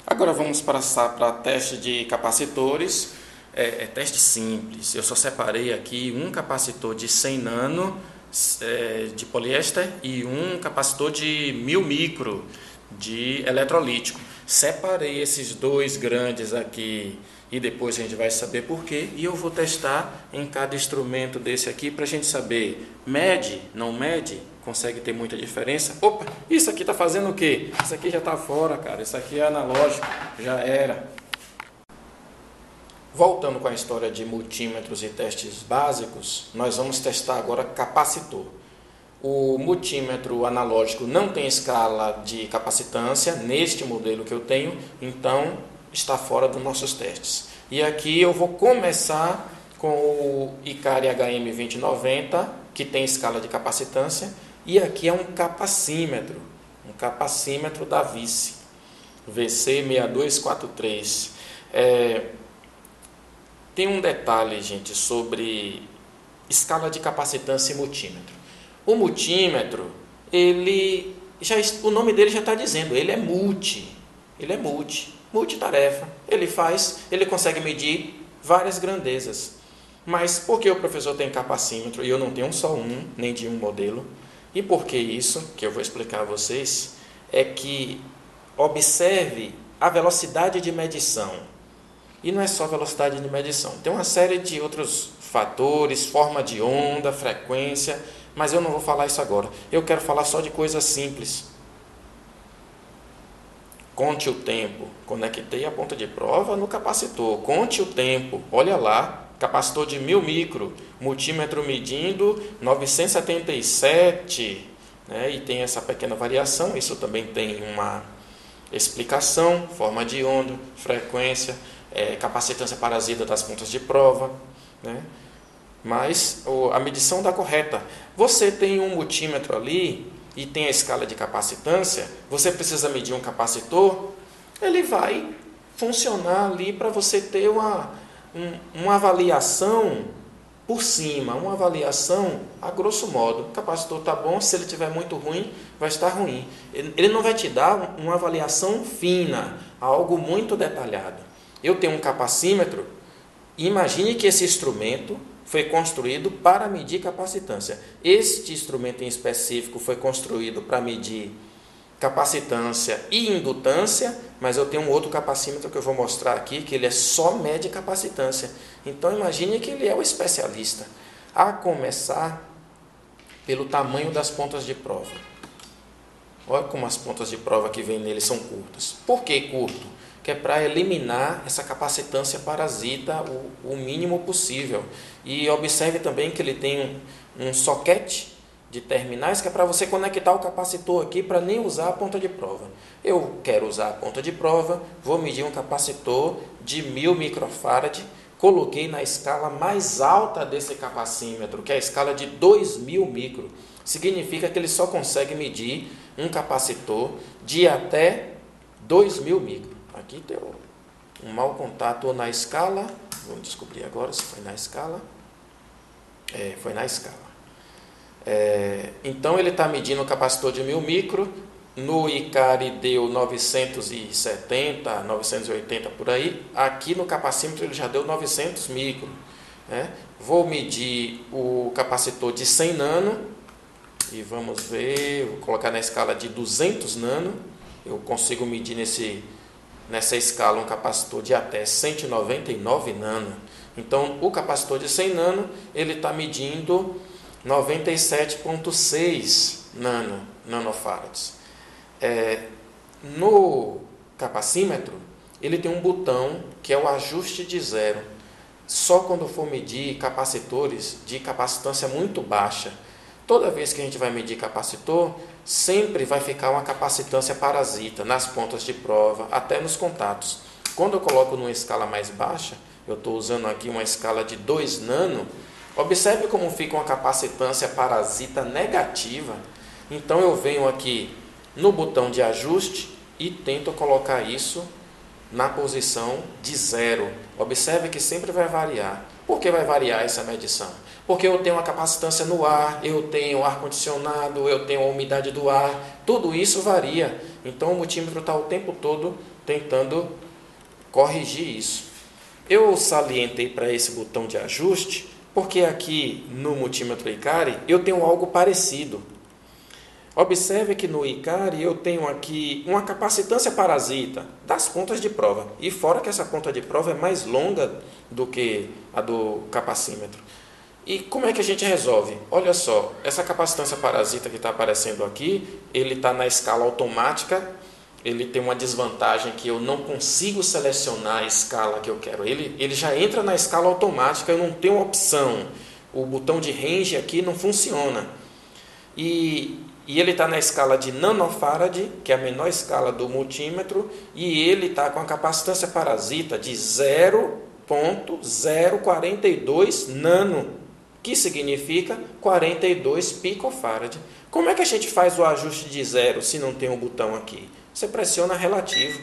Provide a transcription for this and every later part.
Agora vamos passar para teste de capacitores. É teste simples. Eu só separei aqui um capacitor de 100 nano de poliéster e um capacitor de 1000 micro de eletrolítico. Separei esses dois grandes aqui e depois a gente vai saber por quê. E eu vou testar em cada instrumento desse aqui para a gente saber mede, não mede, consegue ter muita diferença. Opa, isso aqui está fazendo o quê? Isso aqui já está fora, cara. Isso aqui é analógico, já era. Voltando com a história de multímetros e testes básicos, nós vamos testar agora capacitor. O multímetro analógico não tem escala de capacitância neste modelo que eu tenho, então está fora dos nossos testes. E aqui eu vou começar com o Icari HM2090, que tem escala de capacitância, e aqui é um capacímetro da Vice, VC6243. Tem um detalhe, gente, sobre escala de capacitância e multímetro. O multímetro, o nome dele já está dizendo, ele é multitarefa. Ele consegue medir várias grandezas. Mas por que o professor tem capacímetro e eu não tenho só um, nem de um modelo? E por que isso, que eu vou explicar a vocês, é que observe a velocidade de medição. E não é só velocidade de medição, tem uma série de outros fatores, forma de onda, frequência, mas eu não vou falar isso agora. Eu quero falar só de coisas simples. Conte o tempo. Conectei a ponta de prova no capacitor. Conte o tempo. Olha lá, capacitor de 1000 micro, multímetro medindo 977, né? E tem essa pequena variação. Isso também tem uma explicação, forma de onda, frequência, capacitância parasita das pontas de prova, né? Mas a medição dá correta. Você tem um multímetro ali e tem a escala de capacitância, você precisa medir um capacitor, ele vai funcionar ali para você ter uma avaliação por cima, uma avaliação a grosso modo. O capacitor está bom, se ele estiver muito ruim, vai estar ruim. Ele não vai te dar uma avaliação fina, algo muito detalhado. Eu tenho um capacímetro, imagine que esse instrumento foi construído para medir capacitância. Este instrumento em específico foi construído para medir capacitância e indutância, mas eu tenho um outro capacímetro que eu vou mostrar aqui, que ele só mede capacitância. Então imagine que ele é o especialista. A começar pelo tamanho das pontas de prova. Olha como as pontas de prova que vem nele são curtas. Por que curto? Que é para eliminar essa capacitância parasita o mínimo possível. E observe também que ele tem um soquete de terminais que é para você conectar o capacitor aqui para nem usar a ponta de prova. Eu quero usar a ponta de prova, vou medir um capacitor de 1000 microfarad, coloquei na escala mais alta desse capacímetro, que é a escala de 2000 micro. Significa que ele só consegue medir um capacitor de até 2000 micro. Aqui tem um mau contato na escala. Vamos descobrir agora se foi na escala. Foi na escala. Então ele está medindo o capacitor de 1000 micro. No Icari deu 970, 980 por aí. Aqui no capacímetro ele já deu 900 micro. Vou medir o capacitor de 100 nano. E vamos ver, vou colocar na escala de 200 nano. Eu consigo medir nessa escala um capacitor de até 199 nano. Então, o capacitor de 100 nano, ele está medindo 97,6 nanofarads. No capacímetro, ele tem um botão que é o ajuste de zero. Só quando for medir capacitores de capacitância muito baixa, toda vez que a gente vai medir capacitor, sempre vai ficar uma capacitância parasita nas pontas de prova, até nos contatos. Quando eu coloco numa escala mais baixa, eu estou usando aqui uma escala de 2 nano, observe como fica uma capacitância parasita negativa. Então eu venho aqui no botão de ajuste e tento colocar isso na posição de zero. Observe que sempre vai variar. Por que vai variar essa medição? Porque eu tenho uma capacitância no ar, eu tenho ar-condicionado, eu tenho a umidade do ar, tudo isso varia. Então o multímetro está o tempo todo tentando corrigir isso. Eu salientei para esse botão de ajuste, porque aqui no multímetro Icari eu tenho algo parecido. Observe que no Icari eu tenho aqui uma capacitância parasita das pontas de prova. E fora que essa ponta de prova é mais longa do que a do capacímetro. E como é que a gente resolve? Olha só, essa capacitância parasita que está aparecendo aqui, ele está na escala automática, ele tem uma desvantagem que eu não consigo selecionar a escala que eu quero. Ele já entra na escala automática, eu não tenho opção. O botão de range aqui não funciona. E ele está na escala de nanofarad, que é a menor escala do multímetro, e ele está com a capacitância parasita de 0,042 nano, que significa 42 picofarad. Como é que a gente faz o ajuste de zero se não tem um botão aqui? Você pressiona relativo.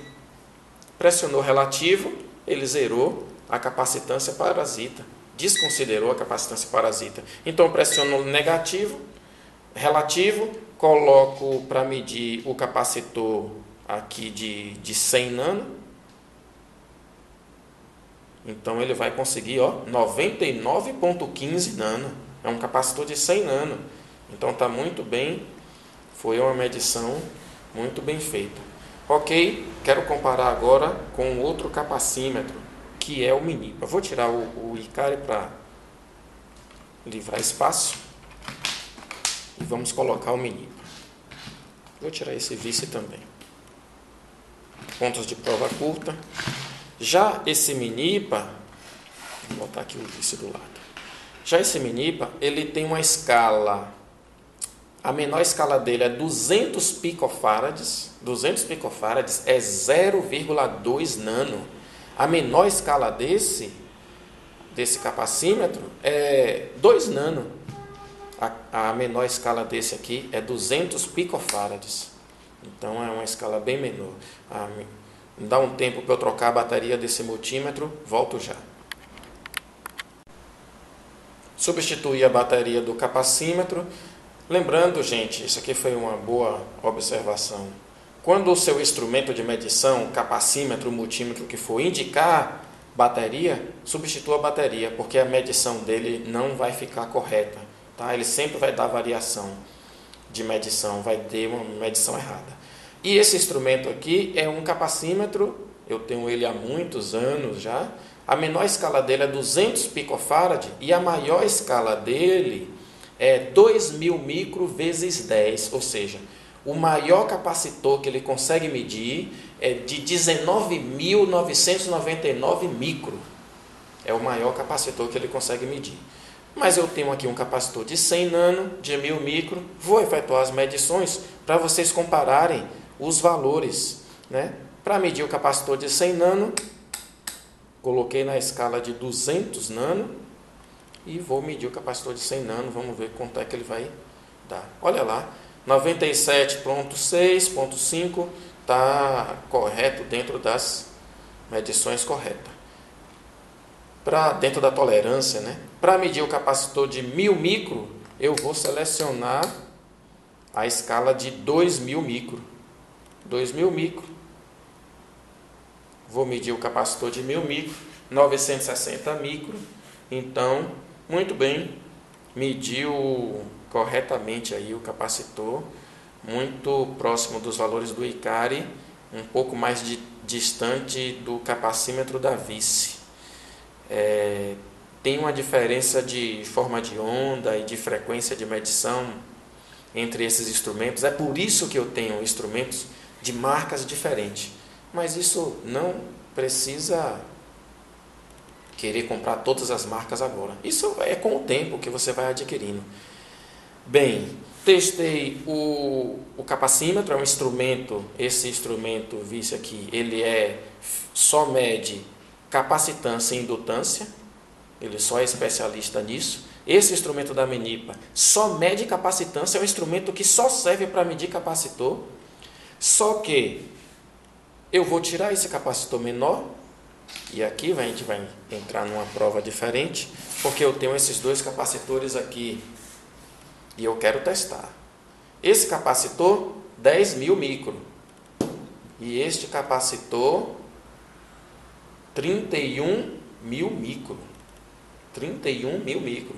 Pressionou relativo, ele zerou a capacitância parasita, desconsiderou a capacitância parasita. Então, eu pressiono negativo, relativo, coloco para medir o capacitor aqui de 100 nano. Então ele vai conseguir 99,15 nano. É um capacitor de 100 nano. Então está muito bem. Foi uma medição muito bem feita. Ok, quero comparar agora com outro capacímetro, que é o Minipa. Vou tirar o Icari para livrar espaço. E vamos colocar o Minipa. Vou tirar esse vice também. Pontos de prova curta. Já esse Minipa, vou botar aqui o vice do lado. Já esse Minipa, ele tem uma escala, a menor escala dele é 200 picofarads. 200 picofarads é 0,2 nano. A menor escala desse capacímetro é 2 nano. A menor escala desse aqui é 200 picofarads. Então é uma escala bem menor. Dá um tempo para eu trocar a bateria desse multímetro, volto já. Substituir a bateria do capacímetro. Lembrando, gente, isso aqui foi uma boa observação. Quando o seu instrumento de medição, capacímetro, multímetro que for indicar bateria, substitua a bateria, porque a medição dele não vai ficar correta. Tá? Ele sempre vai dar variação de medição, vai ter uma medição errada. E esse instrumento aqui é um capacímetro, eu tenho ele há muitos anos já. A menor escala dele é 200 picofarad e a maior escala dele é 2000 micro vezes 10, ou seja, o maior capacitor que ele consegue medir é de 19.999 micro. É o maior capacitor que ele consegue medir. Mas eu tenho aqui um capacitor de 100 nano, de 1000 micro. Vou efetuar as medições para vocês compararem os valores, né? Para medir o capacitor de 100 nano, coloquei na escala de 200 nano e vou medir o capacitor de 100 nano. Vamos ver quanto é que ele vai dar. Olha lá, 97,6,5 está correto dentro das medições corretas. Dentro da tolerância, né? Para medir o capacitor de 1000 micro, eu vou selecionar a escala de 2000 micro. 2000 micro. Vou medir o capacitor de 1000 micro, 960 micro. Então, muito bem, mediu corretamente aí o capacitor, muito próximo dos valores do Icari, um pouco mais distante do capacímetro da Vice. Tem uma diferença de forma de onda e de frequência de medição entre esses instrumentos. É por isso que eu tenho instrumentos de marcas diferentes. Mas isso não precisa querer comprar todas as marcas agora. Isso é com o tempo que você vai adquirindo. Bem, testei o capacímetro, é um instrumento, esse instrumento, vice aqui, ele só mede capacitância e indutância, ele só é especialista nisso. Esse instrumento da Minipa só mede capacitância, é um instrumento que só serve para medir capacitor, só que eu vou tirar esse capacitor menor, e aqui a gente vai entrar numa prova diferente, porque eu tenho esses dois capacitores aqui, e eu quero testar. Esse capacitor, 10.000 micro, E este capacitor, 31.000 micro. 31.000 micro.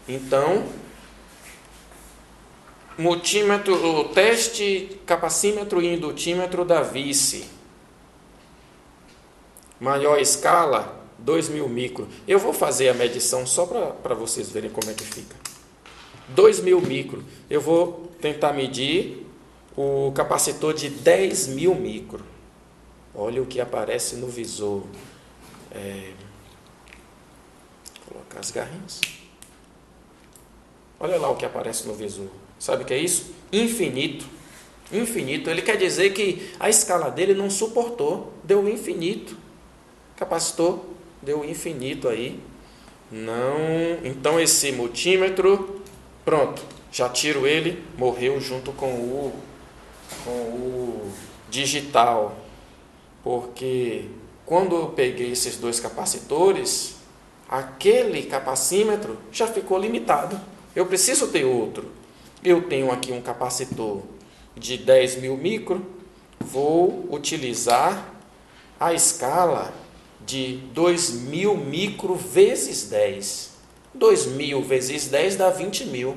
Então, o teste capacímetro e indutímetro da Vice. Maior escala, 2.000 micro. Eu vou fazer a medição só para vocês verem como é que fica. 2.000 micro. Eu vou tentar medir o capacitor de 10.000 micro. Olha o que aparece no visor. Vou colocar as garrinhas. Olha lá o que aparece no visor. Sabe o que é isso? Infinito. Infinito. Ele quer dizer que a escala dele não suportou. Deu infinito. Capacitor deu infinito aí. Não. Então esse multímetro, pronto. Já tiro ele. Morreu junto com o digital. Porque quando eu peguei esses dois capacitores, aquele capacímetro já ficou limitado. Eu preciso ter outro. Eu tenho aqui um capacitor de 10.000 micro, vou utilizar a escala de 2.000 micro vezes 10. 2.000 vezes 10 dá 20.000.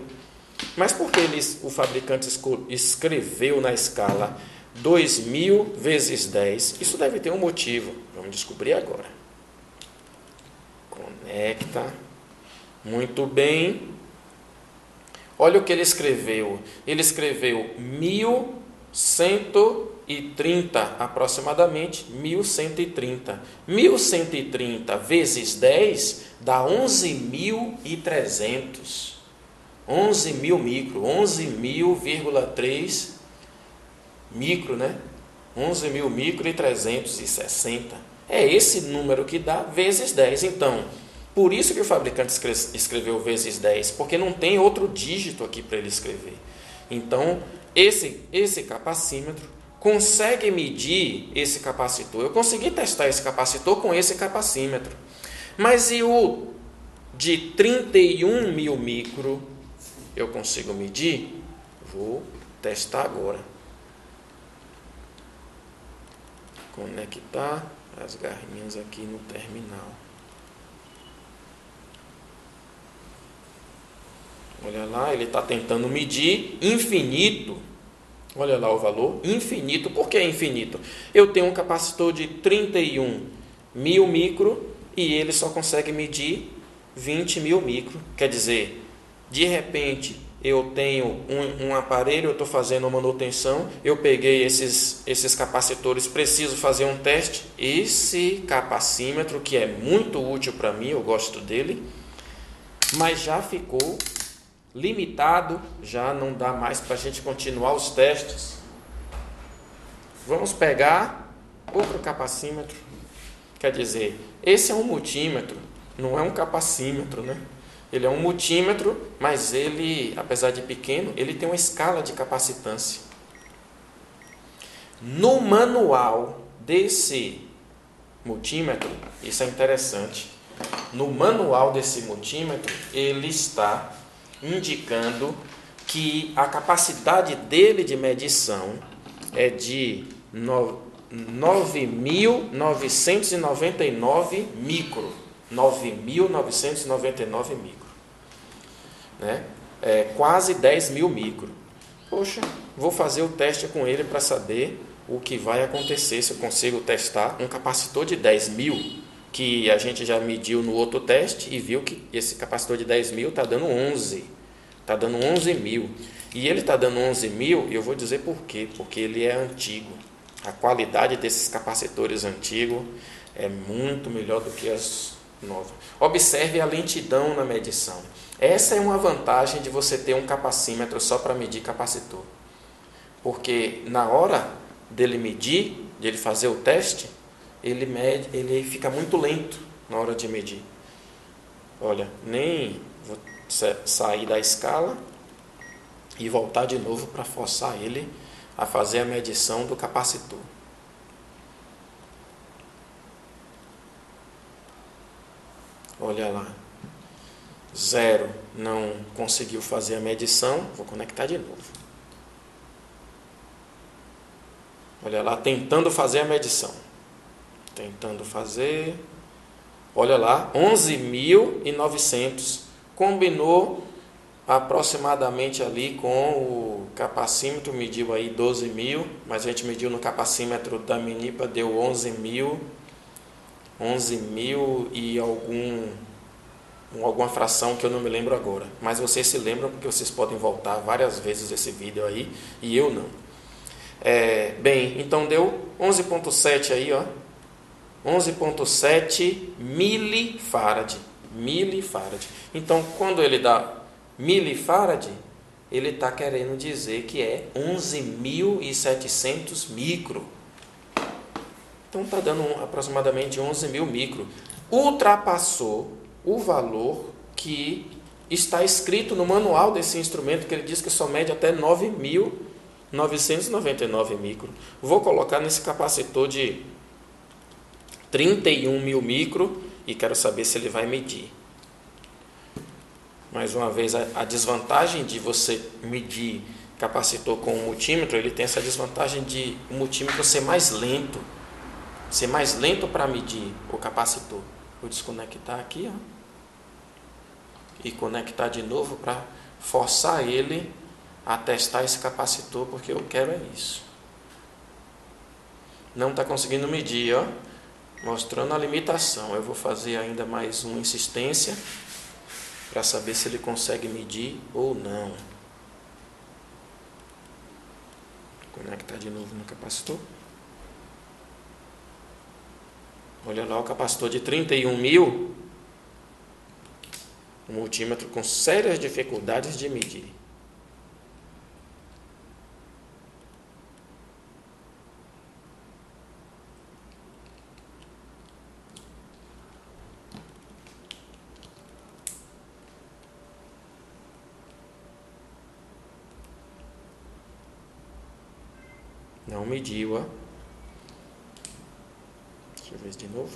Mas por que o fabricante escreveu na escala 2.000 vezes 10? Isso deve ter um motivo. Vamos descobrir agora. Conecta. Muito bem. Olha o que ele escreveu. Ele escreveu 1.130, aproximadamente 1.130. 1.130 vezes 10 dá 11.300. 11.000 micro, 11.000,3 micro, né? 11.000 micro e 360. É esse número que dá vezes 10. Então, por isso que o fabricante escreveu vezes 10, porque não tem outro dígito aqui para ele escrever. Então, esse capacímetro consegue medir esse capacitor. Eu consegui testar esse capacitor com esse capacímetro. Mas e o de 31.000 micro? Eu consigo medir? Vou testar agora. Conectar as garrinhas aqui no terminal. Olha lá, ele está tentando medir infinito. Olha lá o valor, infinito. Por que infinito? Eu tenho um capacitor de 31.000 micro e ele só consegue medir 20.000 micro. Quer dizer, de repente eu tenho um aparelho, eu estou fazendo uma manutenção, eu peguei esses capacitores, preciso fazer um teste. Esse capacímetro, que é muito útil para mim, eu gosto dele, mas já ficou limitado, já não dá mais para a gente continuar os testes. Vamos pegar outro capacímetro. Quer dizer, esse é um multímetro, não é um capacímetro, né? Ele é um multímetro, mas ele, apesar de pequeno, ele tem uma escala de capacitância. No manual desse multímetro, isso é interessante, no manual desse multímetro, ele está indicando que a capacidade dele de medição é de 9.999 micro. 9.999 micro. Né? É quase 10.000 micro. Poxa, vou fazer o teste com ele para saber o que vai acontecer se eu consigo testar um capacitor de 10.000, que a gente já mediu no outro teste e viu que esse capacitor de 10.000 está dando 11. Está dando 11.000. E ele está dando 11.000, e eu vou dizer por quê. Porque ele é antigo. A qualidade desses capacitores antigos é muito melhor do que as novas. Observe a lentidão na medição. Essa é uma vantagem de você ter um capacímetro só para medir capacitor. Porque na hora dele medir, de ele fazer o teste, ele fica muito lento na hora de medir. Olha, nem vou sair da escala e voltar de novo para forçar ele a fazer a medição do capacitor. Olha lá, 0, não conseguiu fazer a medição, vou conectar de novo. Olha lá, tentando fazer a medição. Tentando fazer. Olha lá, 11.900. Combinou aproximadamente ali com o capacímetro, mediu aí 12.000, mas a gente mediu no capacímetro da Minipa, deu 11.000 e alguma fração que eu não me lembro agora. Mas vocês se lembram porque vocês podem voltar várias vezes esse vídeo aí e eu não. Bem, então deu 11.7 aí, ó. 11.7 milifarad. Então, quando ele dá milifarad, ele está querendo dizer que é 11.700 micro. Então, está dando aproximadamente 11.000 micro. Ultrapassou o valor que está escrito no manual desse instrumento, que ele diz que só mede até 9.999 micro. Vou colocar nesse capacitor de 31.000 micro e quero saber se ele vai medir. Mais uma vez, a desvantagem de você medir capacitor com um multímetro, ele tem essa desvantagem de o multímetro ser mais lento. Ser mais lento para medir o capacitor. Vou desconectar aqui, ó, e conectar de novo para forçar ele a testar esse capacitor, porque eu quero é isso. Não está conseguindo medir, ó, mostrando a limitação. Eu vou fazer ainda mais uma insistência para saber se ele consegue medir ou não. Conectar de novo no capacitor. Olha lá o capacitor de 31.000. O multímetro com sérias dificuldades de medir. Não mediu, ó. Deixa eu ver de novo.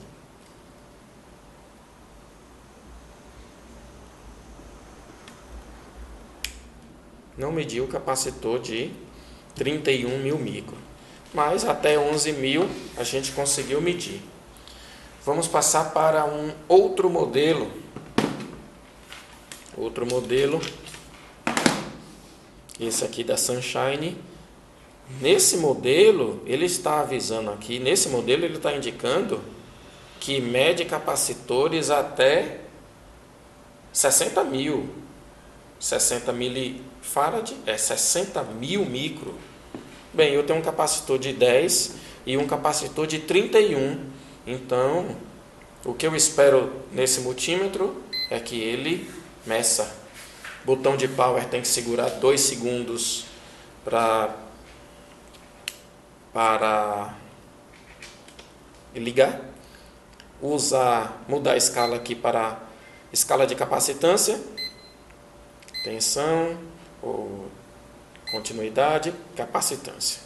Não mediu o capacitor de 31.000 micro. Mas até 11.000 a gente conseguiu medir. Vamos passar para um outro modelo. Outro modelo. Esse aqui da Sunshine. Nesse modelo, ele está avisando aqui, nesse modelo ele está indicando que mede capacitores até 60.000. 60 milifarad é 60.000 micro. Bem, eu tenho um capacitor de 10 e um capacitor de 31. Então, o que eu espero nesse multímetro é que ele meça. Botão de power tem que segurar 2 segundos para ligar. Mudar a escala aqui para escala de capacitância. Tensão, ou continuidade, capacitância.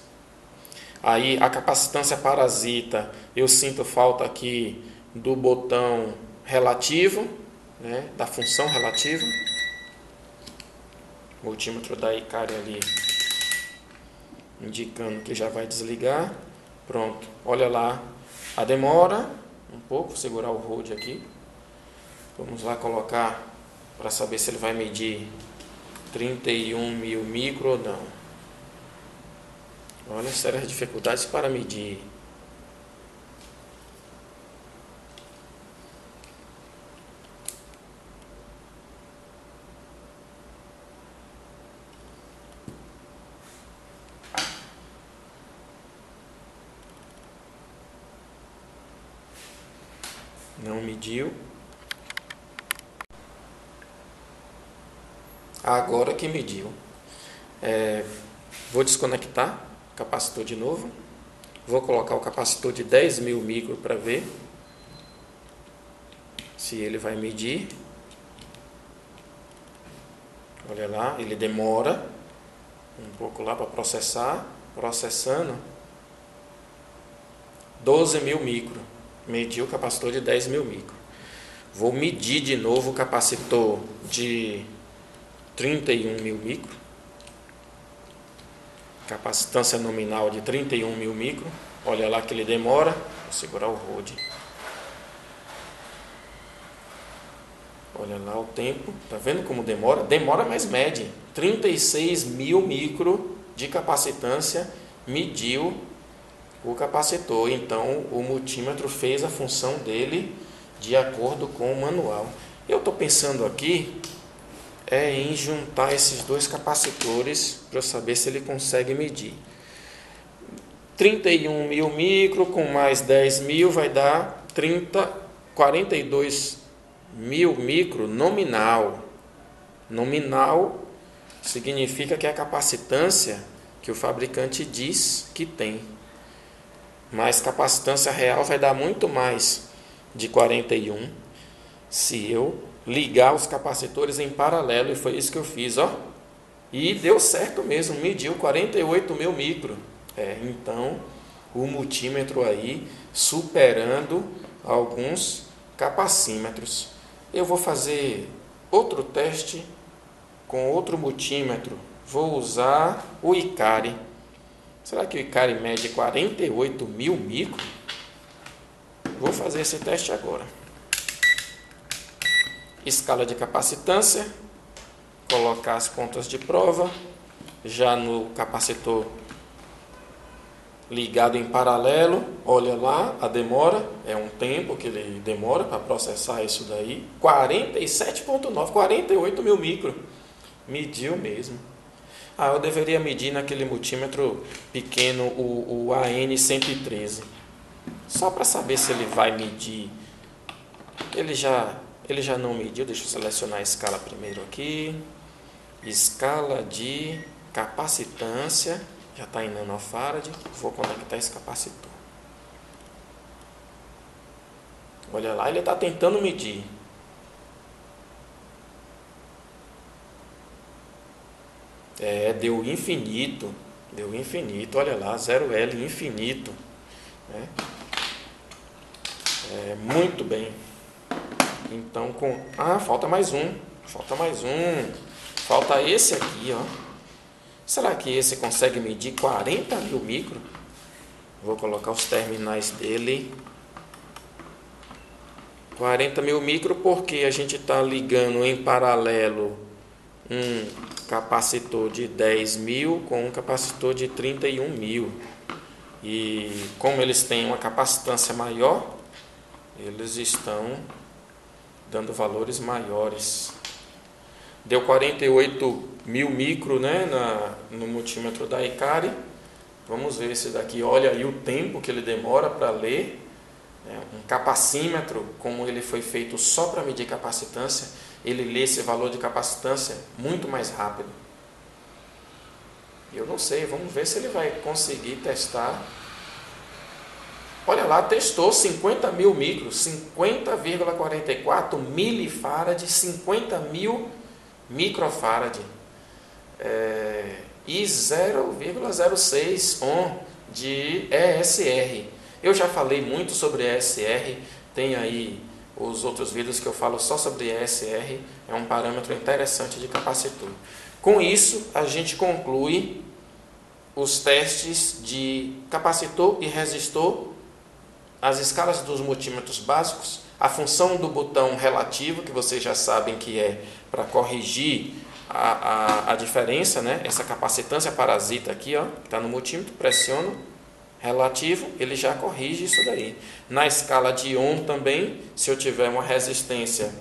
Aí a capacitância parasita, eu sinto falta aqui do botão relativo, né, da função relativa. Multímetro da Icari ali indicando que já vai desligar. Pronto, olha lá a demora um pouco, vou segurar o hold aqui. Vamos lá colocar para saber se ele vai medir 31.000 micro ou não. Olha, sérias dificuldades para medir. Não mediu. Agora que mediu. Vou desconectar o capacitor de novo. Vou colocar o capacitor de 10.000 micro para ver se ele vai medir. Olha lá, ele demora um pouco lá para processar. Processando 12.000 micro. Mediu o capacitor de 10.000 micro. Vou medir de novo o capacitor de 31.000 micro. capacitância nominal de 31 mil micro. Olha lá que ele demora. Vou segurar o hold. Olha lá o tempo. Tá vendo como demora? Demora, mas mede. 36 mil micro de capacitância mediu o capacitor. Então o multímetro fez a função dele de acordo com o manual. Eu estou pensando aqui em juntar esses dois capacitores para eu saber se ele consegue medir. 31 mil micro com mais 10 mil vai dar 42 mil micro nominal. Nominal significa que é a capacitância que o fabricante diz que tem. Mas capacitância real vai dar muito mais de 41 se eu ligar os capacitores em paralelo, e foi isso que eu fiz, ó. E deu certo mesmo, mediu 48 mil micro. Então, o multímetro aí superando alguns capacímetros. Eu vou fazer outro teste com outro multímetro. Vou usar o Icari. Será que o Icari mede 48 mil micro? Vou fazer esse teste agora. Escala de capacitância. Colocar as pontas de prova. Já no capacitor ligado em paralelo. Olha lá a demora. É um tempo que ele demora para processar isso daí. 47,9, 48 mil micro. Mediu mesmo. Eu deveria medir naquele multímetro pequeno, o AN113. Só para saber se ele vai medir. Ele já não mediu. Deixa eu selecionar a escala primeiro aqui. Escala de capacitância. Já está em nanofarad. Vou conectar esse capacitor. Olha lá, ele está tentando medir. Deu infinito. Deu infinito. Olha lá, 0L infinito. Muito bem. Então, falta mais um. Falta esse aqui, ó. Será que esse consegue medir 40 mil micro? Vou colocar os terminais dele. 40 mil micro porque a gente está ligando em paralelo um capacitor de 10 mil com um capacitor de 31 mil. E como eles têm uma capacitância maior, eles estão dando valores maiores. Deu 48 mil micro, né, no multímetro da Icari. Vamos ver esse daqui. Olha aí o tempo que ele demora para ler. Um capacímetro, como ele foi feito só para medir capacitância, ele lê esse valor de capacitância muito mais rápido. Eu não sei, vamos ver se ele vai conseguir testar. Olha lá, testou 50 mil micros, 50,44 milifarad, 50 mil microfarad e 0,06 ohm de ESR. Eu já falei muito sobre ESR, tem aí os outros vídeos que eu falo só sobre ESR, é um parâmetro interessante de capacitor. Com isso, a gente conclui os testes de capacitor e resistor, as escalas dos multímetros básicos, a função do botão relativo, que vocês já sabem que é para corrigir a diferença, né? Essa capacitância parasita aqui, ó, que está no multímetro, pressiono, relativo, ele já corrige isso daí. Na escala de ohm também, se eu tiver uma resistência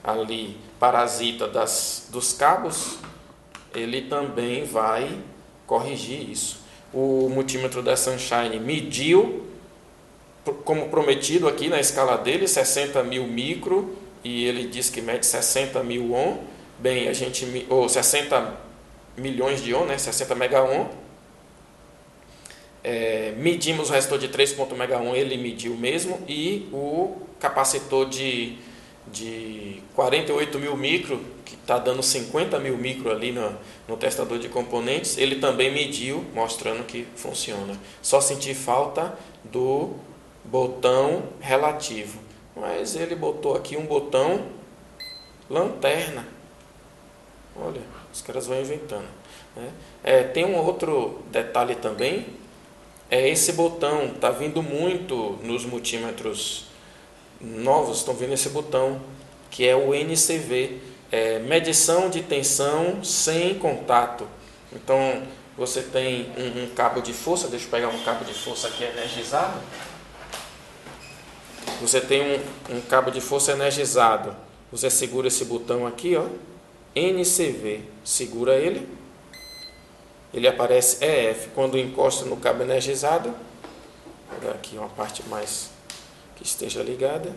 ali parasita dos cabos, ele também vai corrigir isso. O multímetro da Sunshine mediu, como prometido aqui na escala dele, 60 mil micro, e ele diz que mede 60 mil ohm. Bem, 60 milhões de ohm, né? 60 mega ohm. Medimos o resistor de 3,1 mega ohm, ele mediu mesmo, e o capacitor de 48 mil micro, que está dando 50 mil micro ali no testador de componentes, ele também mediu, mostrando que funciona. Só senti falta do botão relativo, mas ele botou aqui um botão lanterna. Olha, os caras vão inventando. né? Tem um outro detalhe também, esse botão, está vindo muito nos multímetros novos, estão vindo esse botão, que é o NCV, medição de tensão sem contato. Então, você tem um cabo de força, deixa eu pegar um cabo de força aqui energizado. Você tem um cabo de força energizado, você segura esse botão aqui, ó, NCV, segura ele aparece EF. Quando encosta no cabo energizado, vou pegar aqui uma parte mais que esteja ligada,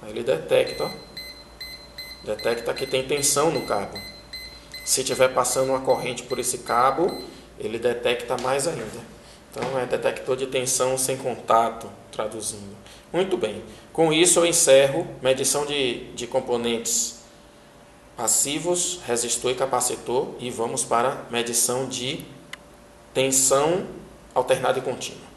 aí ele detecta, ó, detecta que tem tensão no cabo. Se estiver passando uma corrente por esse cabo, ele detecta mais ainda. Então, é detector de tensão sem contato, traduzindo. Muito bem. Com isso, eu encerro medição de componentes passivos, resistor e capacitor, e vamos para medição de tensão alternada e contínua.